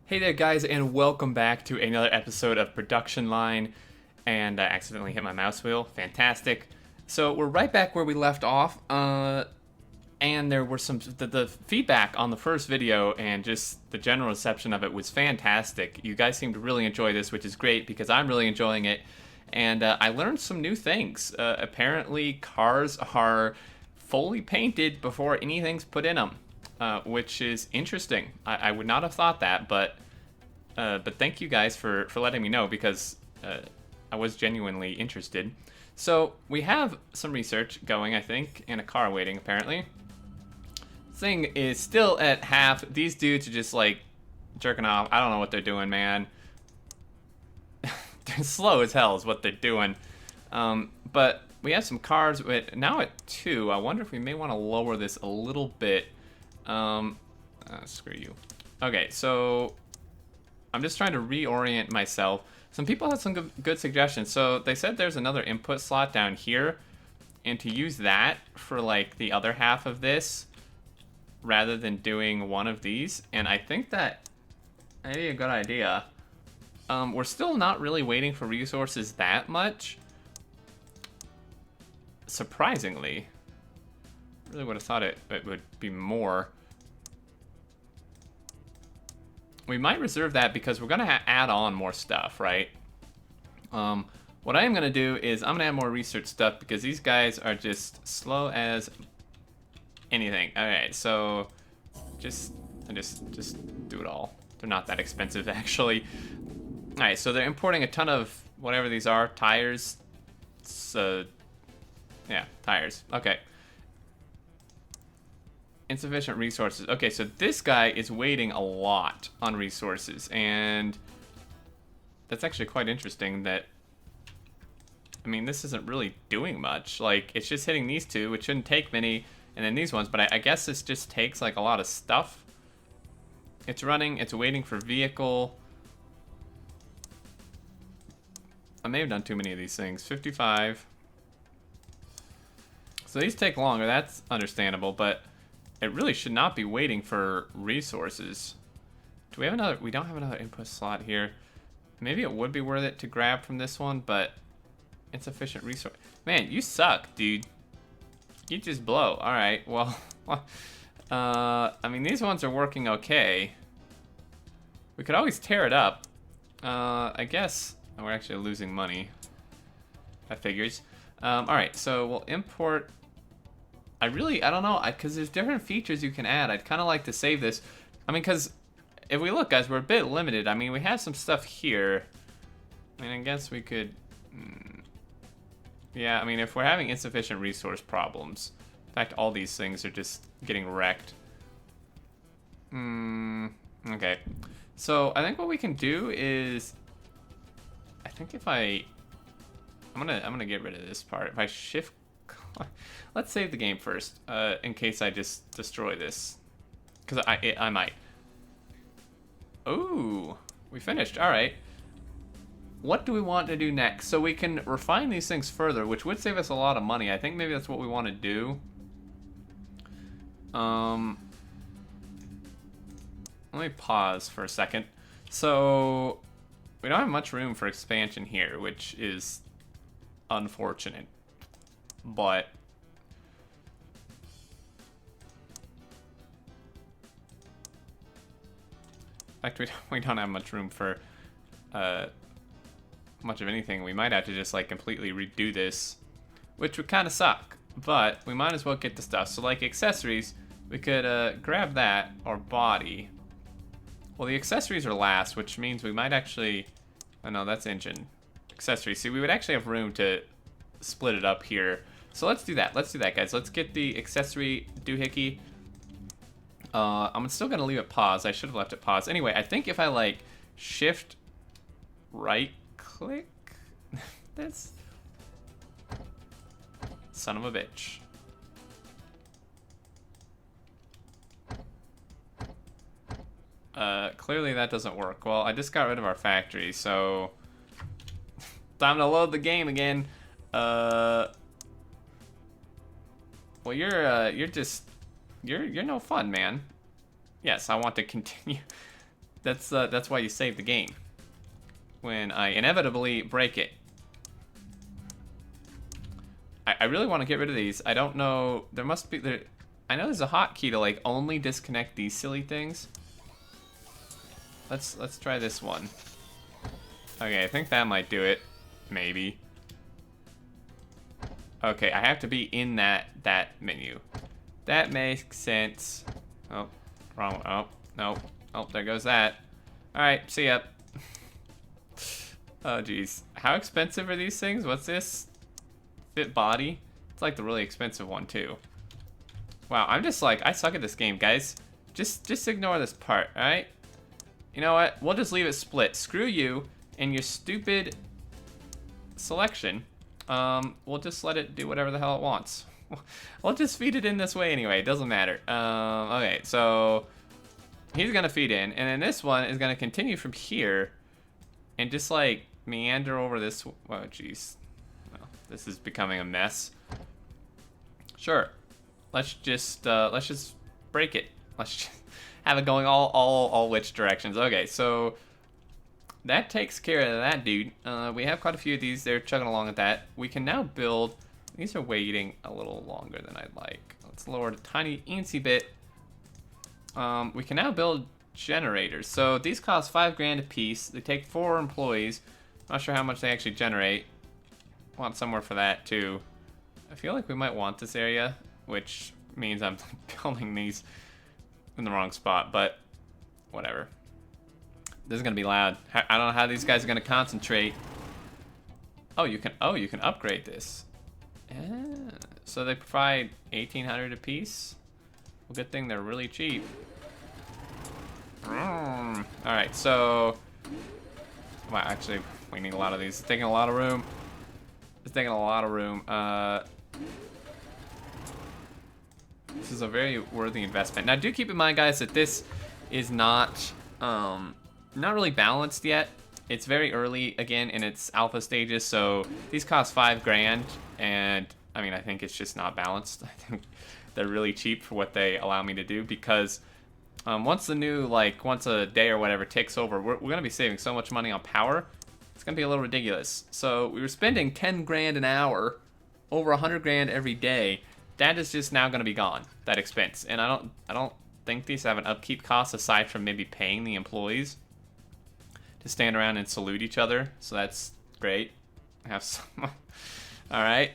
Hey there guys, and welcome back to another episode of Production Line. And I accidentally hit my mouse wheel. Fantastic. So we're right back where we left off, and there were the feedback on the first video and just the general reception of it was fantastic. You guys seem to really enjoy this, which is great because I'm really enjoying it. And I learned some new things. Apparently cars are fully painted before anything's put in them. Which is interesting. I would not have thought that, but thank you guys for letting me know because I was genuinely interested. So we have some research going, I think, and a car waiting apparently. Thing is still at half. These dudes are just like jerking off. I don't know what they're doing, man. They're slow as hell is what they're doing. But we have some cars now at 2. I wonder if we may want to lower this a little bit. Screw you. Okay, so I'm just trying to reorient myself. Some people had some good suggestions. So they said there's another input slot down here, and to use that for like the other half of this rather than doing one of these, and I think that may be a good idea. We're still not really waiting for resources that much, surprisingly. Really would have thought it would be more. We might reserve that because we're going to add on more stuff, right? What I am going to do is I'm going to add more research stuff because these guys are just slow as anything. Alright, so just do it all. They're not that expensive, actually. Alright, so they're importing a ton of whatever these are. Tires. So, yeah, tires. Okay. Insufficient resources. Okay, so this guy is waiting a lot on resources, and that's actually quite interesting that, I mean, this isn't really doing much. Like, it's just hitting these two, which shouldn't take many, and then these ones, but I guess this just takes, like, a lot of stuff. It's running, it's waiting for vehicle. I may have done too many of these things. 55. So these take longer, that's understandable, but it really should not be waiting for resources. Do we have another? We don't have another input slot here. Maybe it would be worth it to grab from this one, but insufficient resource. Man, you suck, dude. You just blow. All right, well, I mean, these ones are working okay. We could always tear it up. I guess we're actually losing money. That figures. All right, so we'll import. I don't know, because there's different features you can add. I'd kind of like to save this. I mean, because if we look, guys, we're a bit limited. I mean, we have some stuff here. I mean, I guess we could... Yeah, I mean, if we're having insufficient resource problems, in fact, all these things are just getting wrecked. Okay. So, I think what we can do is... I think if I'm gonna get rid of this part. If I shift... Let's save the game first, in case I just destroy this. Because I might. Ooh, we finished. All right. What do we want to do next? So we can refine these things further, which would save us a lot of money. I think maybe that's what we want to do. Let me pause for a second. So we don't have much room for expansion here, which is unfortunate. But in fact, we don't have much room for much of anything. We might have to just like completely redo this, which would kind of suck. But we might as well get the stuff. So like accessories, we could grab that, or body. Well, the accessories are last, which means we might actually... Oh no, that's engine. Accessories. See, we would actually have room to split it up here. So let's do that. Let's do that, guys. Let's get the accessory doohickey. I'm still going to leave it paused. I should have left it paused. Anyway, I think if I, like, shift right-click this... Son of a bitch. Clearly that doesn't work. Well, I just got rid of our factory, so... Time to load the game again. Well, you're no fun, man. Yes, I want to continue. That's why you save the game. When I inevitably break it. I really want to get rid of these. I don't know. There must be there. I know there's a hotkey to like only disconnect these silly things. Let's try this one. Okay, I think that might do it. Maybe. Okay, I have to be in that menu. That makes sense. Oh, wrong. Oh, no. Oh, there goes that. All right, see ya. Oh, geez. How expensive are these things? What's this? Fit body? It's like the really expensive one, too. Wow, I'm just like, I suck at this game, guys. Just ignore this part, all right? You know what? We'll just leave it split. Screw you and your stupid selection. We'll just let it do whatever the hell it wants. We'll just feed it in this way anyway. It doesn't matter. Okay, so he's gonna feed in, and then this one is gonna continue from here and just like meander over this. Oh, jeez. Well, this is becoming a mess. Sure. Let's just break it. Let's just have it going all which directions. Okay, so that takes care of that dude. We have quite a few of these. They're chugging along at that. We can now build. These are waiting a little longer than I'd like. Let's lower it a tiny eensy bit. We can now build generators. So these cost $5,000 a piece. They take 4 employees. Not sure how much they actually generate. Want somewhere for that too. I feel like we might want this area, which means I'm building these in the wrong spot, but whatever. This is gonna be loud. I don't know how these guys are gonna concentrate. Oh, you can upgrade this. Yeah. So they provide 1,800 a piece. Well, good thing they're really cheap. All right, so well, actually, we need a lot of these. It's taking a lot of room. It's taking a lot of room. This is a very worthy investment. Now, do keep in mind, guys, that this is not really balanced yet. It's very early, again, in its alpha stages, so these cost $5,000, and I mean, I think it's just not balanced. I think they're really cheap for what they allow me to do, because once the new, like, once a day or whatever ticks over, we're going to be saving so much money on power. It's going to be a little ridiculous. So we were spending $10,000 an hour, over $100,000 every day. That is just now going to be gone, that expense. And I don't think these have an upkeep cost aside from maybe paying the employees to stand around and salute each other. So that's great. Have some. All right.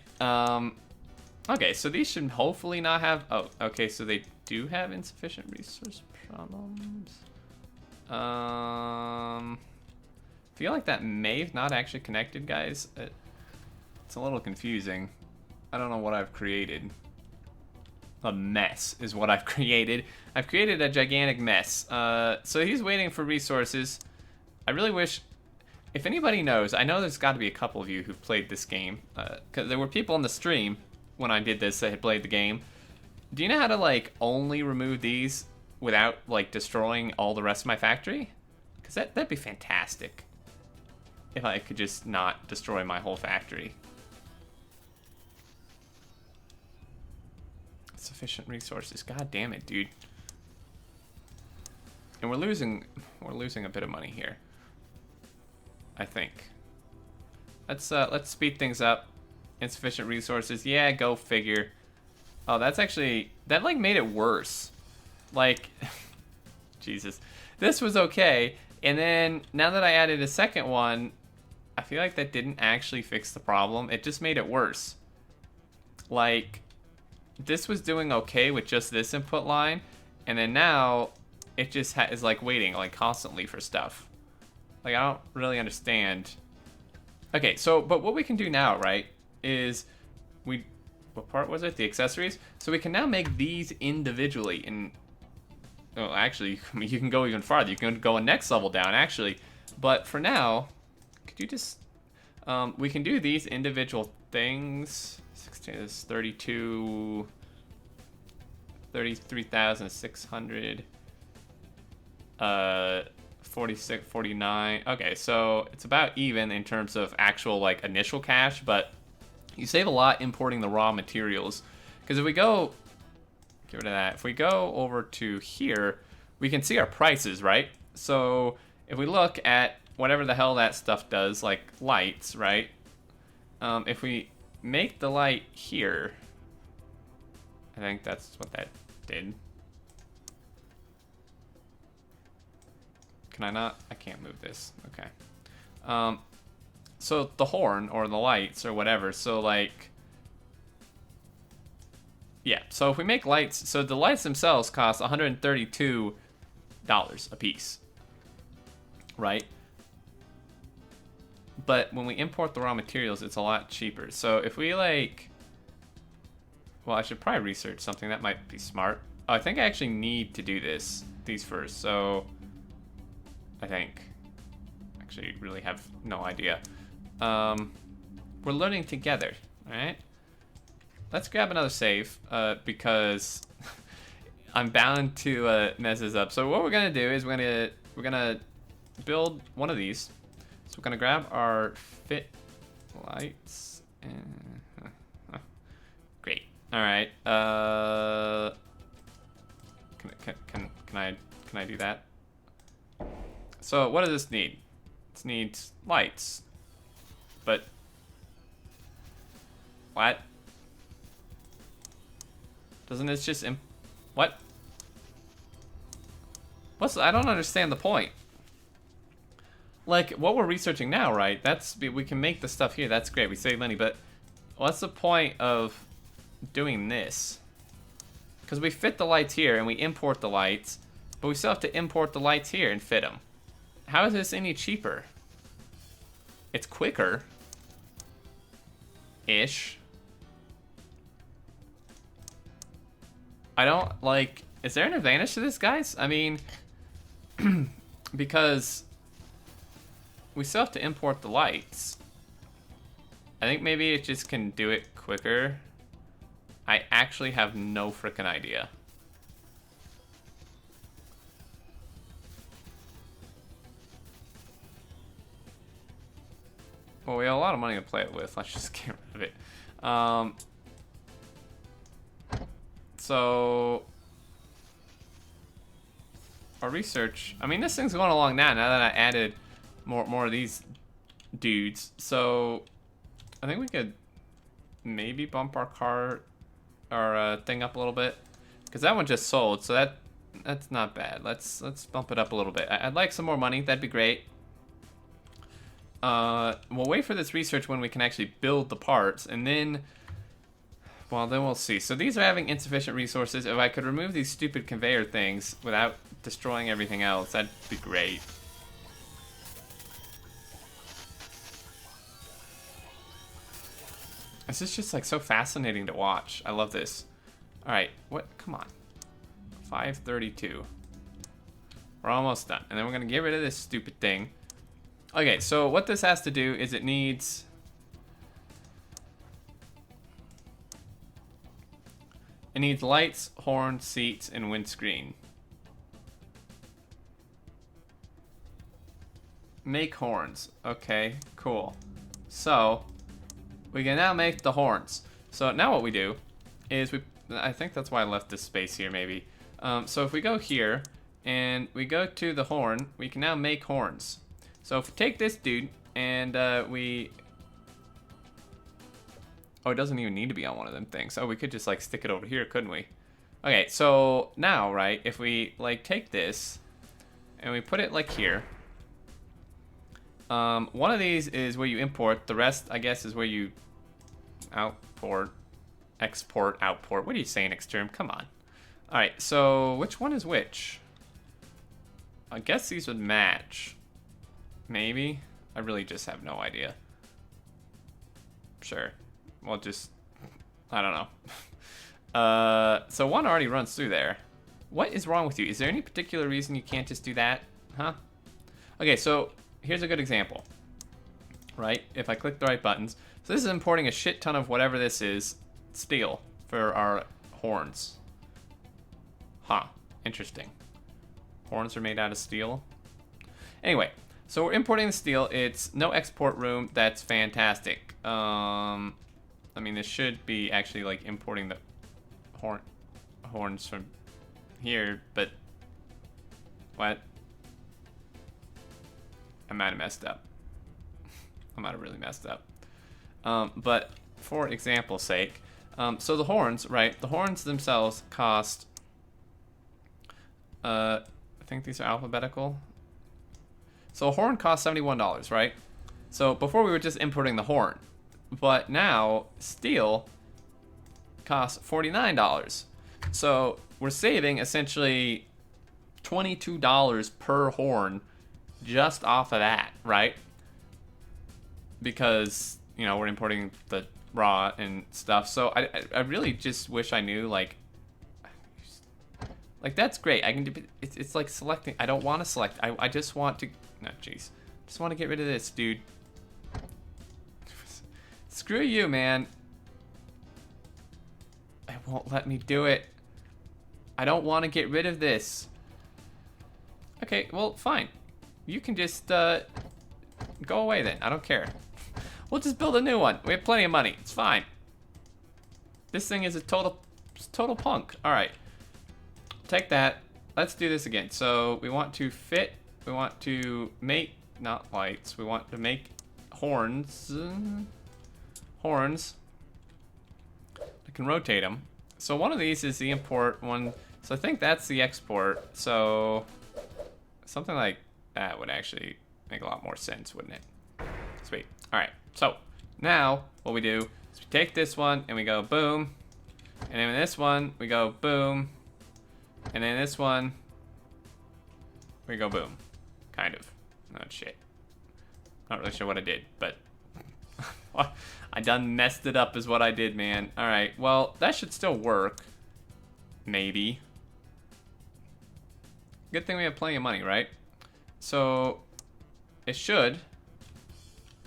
Okay, so these should hopefully not have. Oh, okay. So they do have insufficient resource problems. Feel like that may have not actually connected, guys. It's a little confusing. I don't know what I've created. A mess is what I've created. I've created a gigantic mess. So he's waiting for resources. I really wish, if anybody knows, I know there's got to be a couple of you who've played this game, because there were people on the stream when I did this that had played the game. Do you know how to like only remove these without like destroying all the rest of my factory? Because that'd be fantastic if I could just not destroy my whole factory. Sufficient resources. God damn it, dude. And we're losing a bit of money here, I think. Let's speed things up. Insufficient resources. Yeah, go figure. Oh, that's actually, that like made it worse. Like, Jesus. This was okay, and then now that I added a second one, I feel like that didn't actually fix the problem. It just made it worse. Like, this was doing okay with just this input line, and then now it just is like waiting like constantly for stuff. Like, I don't really understand. Okay, so but what we can do now, right, is what part was it? The accessories. So we can now make these individually, and well, actually, you can go even farther. You can go a next level down, actually. But for now, could you just we can do these individual things. 16 is 32, 33,600, 46, 49. Okay, so it's about even in terms of actual like initial cash, but you save a lot importing the raw materials. Because if we go, get rid of that. If we go over to here, we can see our prices, right? So if we look at whatever the hell that stuff does, like lights, right? If we make the light here, I think that's what that did. Can I not? I can't move this. Okay. So the horn or the lights or whatever. So like, yeah. So if we make lights, so the lights themselves cost $132 a piece, right? But when we import the raw materials, it's a lot cheaper. So if we like, well, I should probably research something that might be smart. Oh, I think I actually need to do these first. So I think, actually really have no idea. We're learning together, all right? Let's grab another save because I'm bound to mess this up. So what we're gonna do is we're gonna build one of these. So we're gonna grab our fit lights and great. All right. Can I do that? So what does this need? This needs lights. But what? Doesn't this just what? I don't understand the point. Like what we're researching now, right? We can make the stuff here. That's great. We save money, but what's the point of doing this? Because we fit the lights here and we import the lights, but we still have to import the lights here and fit them. How is this any cheaper? It's quicker. Ish. I don't like. Is there an advantage to this, guys? I mean, because we still have to import the lights. I think maybe it just can do it quicker. I actually have no frickin' idea. Well, we have a lot of money to play it with. Let's just get rid of it. So our research. I mean, this thing's going along now. Now that I added more of these dudes, so I think we could maybe bump our thing up a little bit, because that one just sold. So that's not bad. Let's bump it up a little bit. I'd like some more money. That'd be great. We'll wait for this research when we can actually build the parts, and then, well, then we'll see. So these are having insufficient resources. If I could remove these stupid conveyor things without destroying everything else, that'd be great. This is just like so fascinating to watch. I love this. All right, what? Come on. 532. We're almost done, and then we're gonna get rid of this stupid thing. Okay, so what this has to do is it needs lights, horns, seats, and windscreen. Make horns. Okay, cool. So we can now make the horns. So now what we do is I think that's why I left this space here maybe. So if we go here and we go to the horn, we can now make horns. So if we take this dude and oh, it doesn't even need to be on one of them things. Oh, we could just like stick it over here, couldn't we? Okay, so now, right, if we like take this and we put it like here, one of these is where you import. The rest, I guess, is where you export, outport. What are you saying, Extreme? Come on. All right, so which one is which? I guess these would match. Maybe. I really just have no idea. Sure. Well, just, I don't know. So one already runs through there. What is wrong with you? Is there any particular reason you can't just do that? Huh? Okay, so here's a good example. Right? If I click the right buttons. So this is importing a shit ton of whatever this is. Steel for our horns. Huh. Interesting. Horns are made out of steel. Anyway, so we're importing the steel. It's no export room. That's fantastic. I mean, this should be actually like importing the horns from here, but what? I might have messed up. I might have really messed up. But for example's sake, so the horns, right? The horns themselves cost, I think these are alphabetical. So a horn costs $71, right? So before we were just importing the horn, but now steel costs $49. So we're saving essentially $22 per horn just off of that, right? Because, you know, we're importing the raw and stuff. So I really just wish I knew, like that's great. I can do, it's like selecting. I don't want to select. I just want to, no, jeez. Just want to get rid of this, dude. Screw you, man. It won't let me do it. I don't want to get rid of this. Okay, well, fine. You can just go away then. I don't care. We'll just build a new one. We have plenty of money. It's fine. This thing is a total punk. All right. Take that. Let's do this again. So we want to fit. We want to make, not lights. We want to make horns. Horns. I can rotate them. So one of these is the import one. So I think that's the export. So something like that would actually make a lot more sense, wouldn't it? Sweet. All right. So now what we do is we take this one and we go boom. And then in this one, we go boom. And then this one, we go boom. Kind of. Oh, shit. Not really sure what I did, but I done messed it up is what I did, man. All right, well, that should still work. Maybe. Good thing we have plenty of money, right? So it should,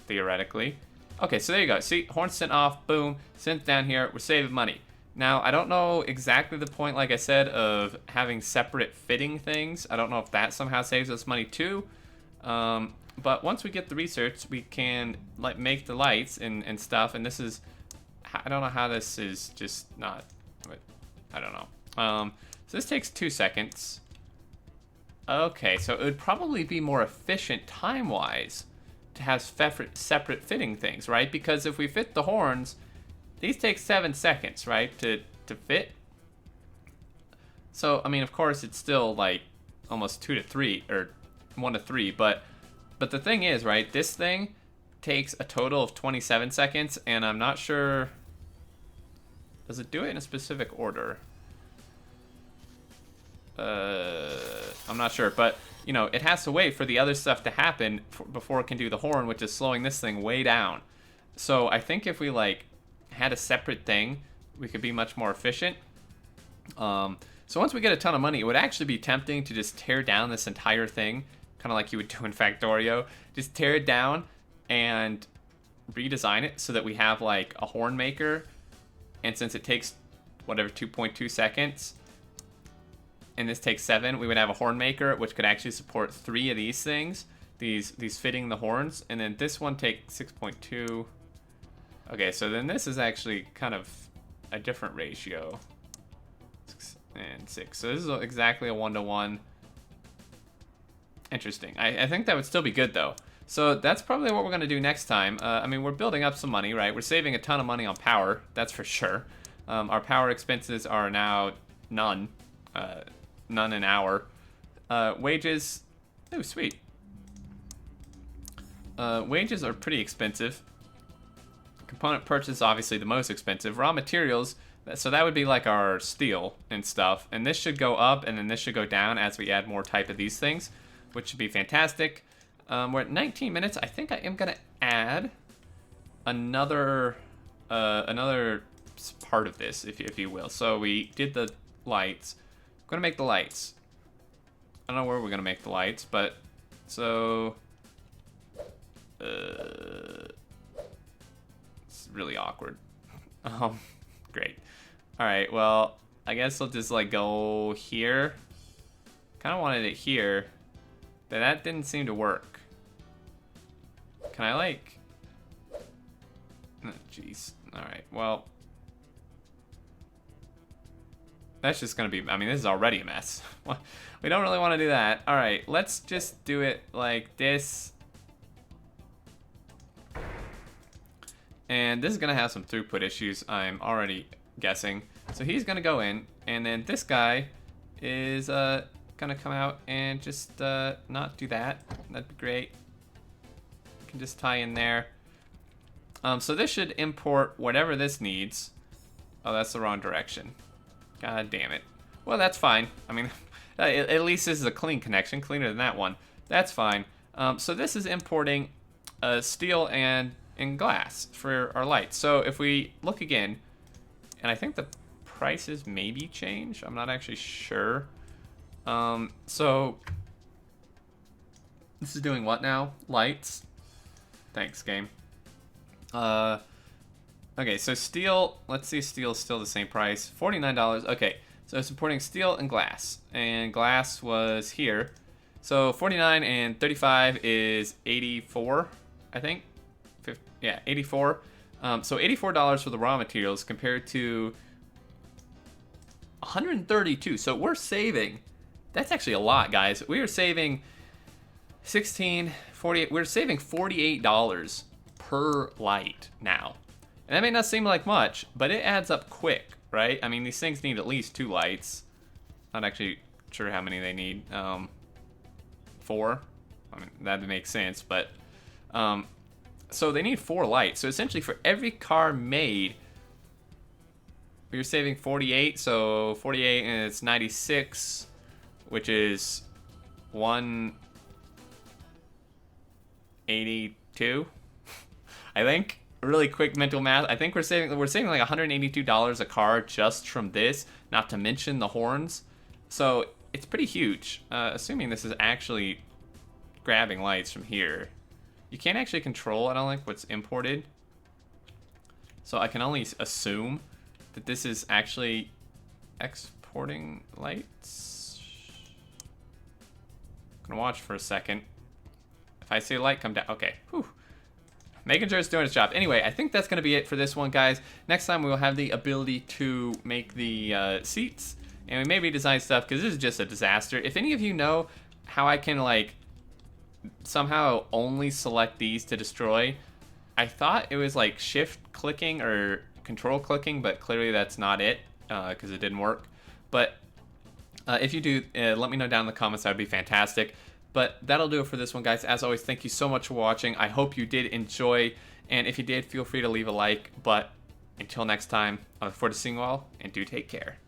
theoretically. Okay, so there you go. See, horn sent off, boom, sent down here. We're saving money. Now, I don't know exactly the point, like I said, of having separate fitting things. I don't know if that somehow saves us money too. But once we get the research, we can like make the lights and stuff. And this is, I don't know how this is just not, I don't know. So this takes 2 seconds. Okay, so it would probably be more efficient time-wise to have separate fitting things, right? Because if we fit the horns, these take 7 seconds, right, to fit. So, I mean, of course, it's still like almost 2 to 3 or 1 to 3, but the thing is, right, this thing takes a total of 27 seconds, and I'm not sure, does it do it in a specific order? I'm not sure, but you know, it has to wait for the other stuff to happen before it can do the horn, which is slowing this thing way down. So I think if we like had a separate thing, we could be much more efficient. So once we get a ton of money, it would actually be tempting to just tear down this entire thing, kind of like you would do in Factorio. Just tear it down and redesign it so that we have like a horn maker. And since it takes whatever 2.2 seconds, and this takes 7, we would have a horn maker which could actually support 3 of these things, these fitting the horns, and then this one takes 6.2. Okay, so then this is actually kind of a different ratio. 6 and 6. So this is exactly a 1-to-1. Interesting. I think that would still be good though. So that's probably what we're gonna do next time. I mean, we're building up some money, right? We're saving a ton of money on power, that's for sure. Our power expenses are now none. None an hour. Wages, oh sweet. Wages are pretty expensive. Component purchase, obviously the most expensive. Raw materials, so that would be like our steel and stuff. And this should go up, and then this should go down as we add more type of these things, which should be fantastic. We're at 19 minutes. I think I am gonna add another part of this, if you will. So we did the lights. I'm gonna make the lights. I don't know where we're gonna make the lights, but so it's really awkward. Great. All right, well, I guess I'll just like go here. Kind of wanted it here, but that didn't seem to work. Can I like, oh, jeez. All right, well, that's just gonna be, I mean, this is already a mess. We don't really want to do that. All right, let's just do it like this And this is going to have some throughput issues, I'm already guessing. So he's going to go in, and then this guy is going to come out and just not do that. That'd be great. You can just tie in there. So this should import whatever this needs. Oh, that's the wrong direction. God damn it. Well, that's fine. I mean, at least this is a clean connection, cleaner than that one. That's fine. So this is importing steel and glass for our lights. So if we look again, and I think the prices maybe change. I'm not actually sure. So this is doing what now? Lights. Thanks, game. Okay, so steel, let's see if steel is still the same price. $49. Okay, so it's importing steel and glass. And glass was here. So 49 and 35 is 84, I think. Yeah, 84. So $84 for the raw materials compared to 132. So we're saving. That's actually a lot, guys. We are saving 48. We're saving $48 per light now. And that may not seem like much, but it adds up quick, right? I mean, these things need at least 2 lights. Not actually sure how many they need. 4. I mean, that makes sense, but so they need 4 lights. So essentially, for every car made, we're saving 48. So 48 and it's 96, which is 182, I think. Really quick mental math. I think we're saving like $182 a car just from this, not to mention the horns. So it's pretty huge. Assuming this is actually grabbing lights from here. You can't actually control, I don't think, what's imported. So I can only assume that this is actually exporting lights. I'm gonna watch for a second. If I see a light come down, okay. Whew. Making sure it's doing its job. Anyway, I think that's going to be it for this one, guys. Next time we will have the ability to make the seats. And we maybe design stuff, because this is just a disaster. If any of you know how I can, like, somehow only select these to destroy, I thought it was, like, shift clicking or control clicking, but clearly that's not it, because it didn't work. But if you do, let me know down in the comments. That would be fantastic. But that'll do it for this one, guys. As always, thank you so much for watching. I hope you did enjoy. And if you did, feel free to leave a like. But until next time, I look forward to seeing you all, and do take care.